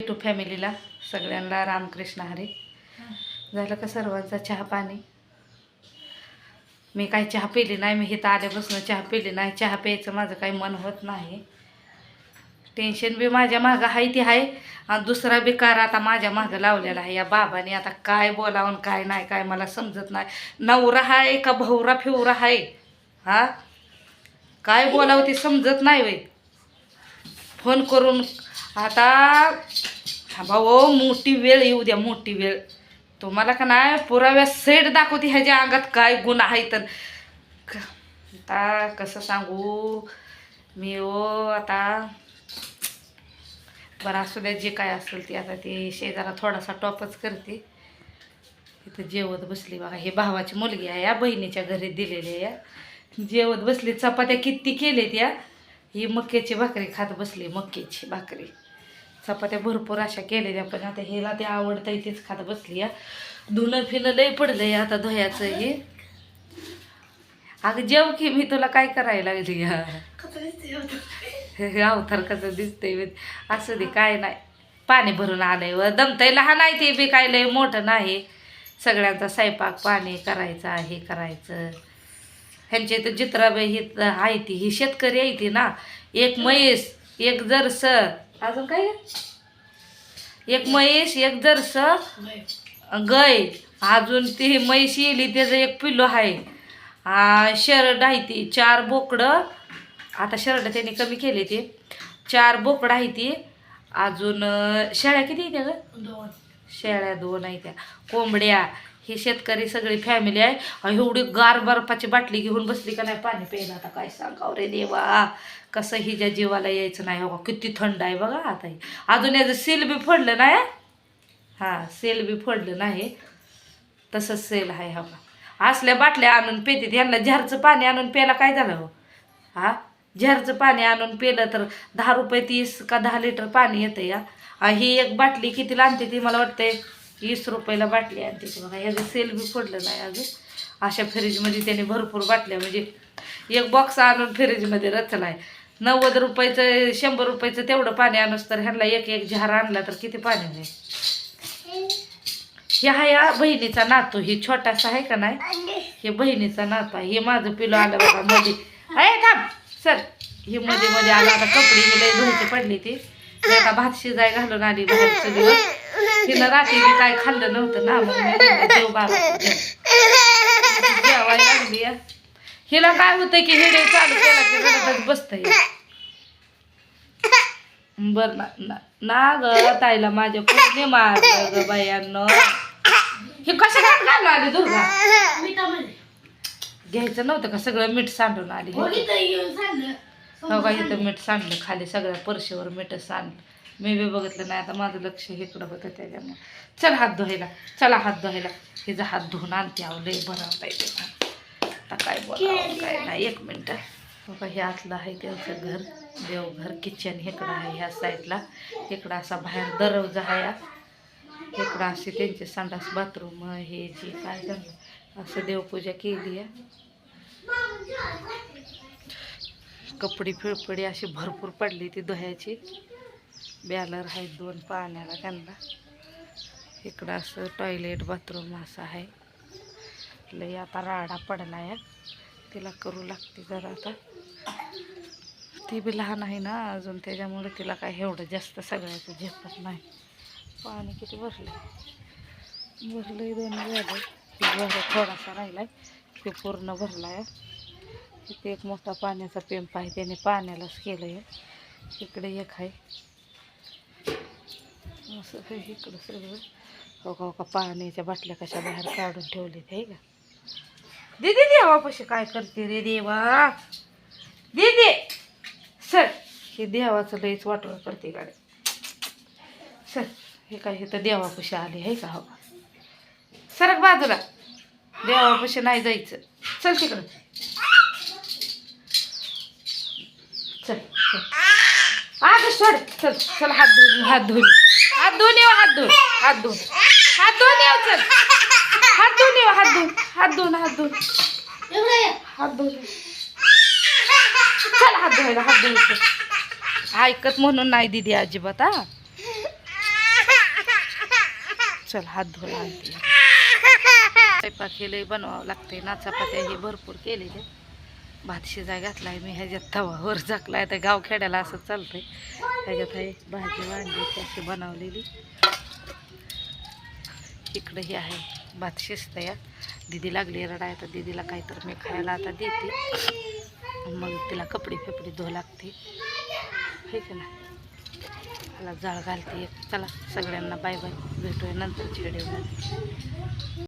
To फॅमिलीला सगळ्यांना रामकृष्ण हरी. झालं का सर्वांचा चहा पाणी? मी काही चहा पिली नाही. मी इथं आल्यापासून चहा पिली नाही. चहा प्यायचं माझं काही मन होत नाही. टेन्शन बी माझ्या मागं आहे ती आहे आणि दुसरा बी कार आता माझ्या मागं लावलेला आहे या बाबाने. आता काय बोलावं काय नाही काय मला समजत नाही. नवरा आहे का भवरा फिवरा आहे? हा काय बोलावं ते समजत नाही वे. फोन करून आता भाऊ मोठी वेळ येऊ द्या, मोठी वेळ. तुम्हाला का नाही पुराव्या सेट दाखवते ह्याच्या अंगात काय गुण आहे. तर आता कसं सांगू मी आता बरं असू द्या जे काय असेल ते. आता ते शेजारा थोडासा टॉपच करते. इथं जेवत बसली बघा. हे भावाची मुलगी आहे या बहिणीच्या घरी दिलेली आहे. जेवत बसली. चपात्या किती केलेत या. ही मक्याची भाकरी खात बसली. मक्याची भाकरी चपात्या भरपूर अशा केलेल्या. पण आता हिला ते आवडतं तेच खात बसली या. धुणं फिणं लय पडलंय आता धुयाचं हे. अगं जेव की मी तुला काय करायला लागली या. अवतार कसं दिसतंय असं दे काय नाही. पाणी भरून आलंय व दमतंय. लहान आहे ते बी काय लय मोठं नाही. सगळ्यांचा स्वयंपाक पाणी करायचा हे करायचं. ह्यांच्या इथं जित्राबाई ही आहे ती ही शेतकरी आहे ती ना. एक म्हैस एक जरस अजून काय एक म्हैस एक जरस गाय अजून ती म्हैस येली त्याचं एक पिल्लो आहे. शरड आहे ती 4 बोकडं. आता शरड त्यांनी कमी केले ते 4 बोकडं आहे ती. अजून शेळ्या किती आहे त्या ग? 2 शेळ्या 2 आहे त्या. कोंबड्या. ही शेतकरी सगळी फॅमिली आहे. एवढी गार बर्फाची बाटली घेऊन बसली का नाही पाणी प्यायला. आता काय सांगावं रे देवा. कसं हिच्या जीवाला यायचं नाही. हो किती थंड आहे बघा आता. अजून याचं सेल बी फोडलं नाही. हां सेल बी फोडलं नाही. तसंच सेल आहे हा. असल्या बाटल्या आणून पितात. यांना झरचं पाणी आणून प्यायला काय झालं हो. हा झरचं पाणी आणून पिलं तर 10 रुपये 30 का 10 लिटर पाणी येतं या. ही एक बाटली कितीला आणते ती मला वाटतंय 20 रुपयाला बाटली आणते ती बघा. याचं सेल बी फोडलं नाही अजून. अशा फ्रीजमध्ये त्याने भरपूर बाटल्या म्हणजे एक बॉक्स आणून फ्रीजमध्ये रचला आहे. 90 रुपयाचं 100 रुपयाचं तेवढं पाणी आणूस तर ह्यांना एक झार आणला तर किती पाणी नाही. हे हा या बहिणीचा नातू. ही छोटासा आहे का नाही हे बहिणीचा नातू आहे. हे माझं पिलो आलं बघा मध्ये. अरे थांब सर. ही मध्ये मध्ये आला. आता कपडे गेले धुवायची पडली ती. मी आता भात शिजाय घालून आली बाहेरचं दिवस. तिनं रात्री मी काय खाल्लं नव्हतं ना मग मी देव बाबा जेवायला लागली या. हिला काय होतं की हिडे चालू केला की रडतच बसतंय. बरं ना ग ताईला माझ्या कोणी मारलं ग बायांनो. हे कशा घालून आली दुर्गा. घ्यायचं नव्हतं का सगळं मीठ सांडून आली. हो का इथं मीठ सांडलं खाली सगळ्या परशीवर मीठ सांडलं. मी बी बघितलं नाही. आता माझं लक्ष इकडं होतं त्याच्यामुळे. चल हात धुवायला. चला हात धुवायला. हिचा हात धुवून आणते आव लय बनवता येते. आता काय बोलावं काय नाही. 1 मिनटं. बघा हे आतलं आहे त्यांचं घर देवघर. किचन इकडं आहे ह्या साईडला. इकडं असा बाहेर दरवाजा आहे. इकडं असे त्यांचे संडास बाथरूम हे जे काय झालं असं देवपूजा केली आहे. कपडे फिळपडी अशी भरपूर पडली ती धुयाची. बॅलर आहेत 2 पाण्याला त्यांना. इकडं असं टॉयलेट बाथरूम असं आहे. लय आता राडा पडला आहे. तिला करू लागते जरा आता. ती बी लहान आहे ना अजून त्याच्यामुळे तिला काय एवढं जास्त सगळ्याचं झेपत नाही. पाणी किती भरलं 2 झालं. थोडासा राहिलाय ते पूर्ण भरला आहे. इथे एक मोठा पाण्याचा पेंप आहे त्याने पाण्यालाच केलं आहे. इकडे एक आहे असं इकडं सगळं. हो का पाण्याच्या बाटल्या कशा बाहेर काढून ठेवलेत आहे का. दीदी देवापाशी काय करते रे देवा. दीदी सर. हे देवाचं लईच वाटोळ करते गाडी. सर हे काय हे तर देवापाशी आले आहे का. हो सरक बाजूला. देवापाशी नाही जायचं. चल तिकडं. चल चल आग सोड. चल चल हात धुवून हात धुवून हात धुवून येऊ. हात धुवून हात धुवून हात धुवून येऊ. चल हात धुवून येऊ. हात धुवून हात धुवून हात धुवून हात धुवून चल हात धुवायला. हात धुवून ऐकत म्हणून नाही दिदी अजिबात. हा चल हात धुवून आणते. स्वयंपाक केले बनवावं लागते ना. चपात्या हे भरपूर केले ते. भात शिजाय घातलाय मी. ह्याच्यात तवावर झाकलाय. तर गावखेड्याला असं चालतंय. ह्याच्यात आहे भाजी वांगी अशी बनवलेली. इकडं ही आहे भात शिजतं या. दिदी लागली रडाय. तर दिदीला काहीतरी मी खायला आता देते. मग तिला कपडे फेपडे धुवं लागते. हे का ना त्याला जाळ घालते. चला सगळ्यांना बाय बाय. भेटूया नंतरच्या व्हिडिओमध्ये.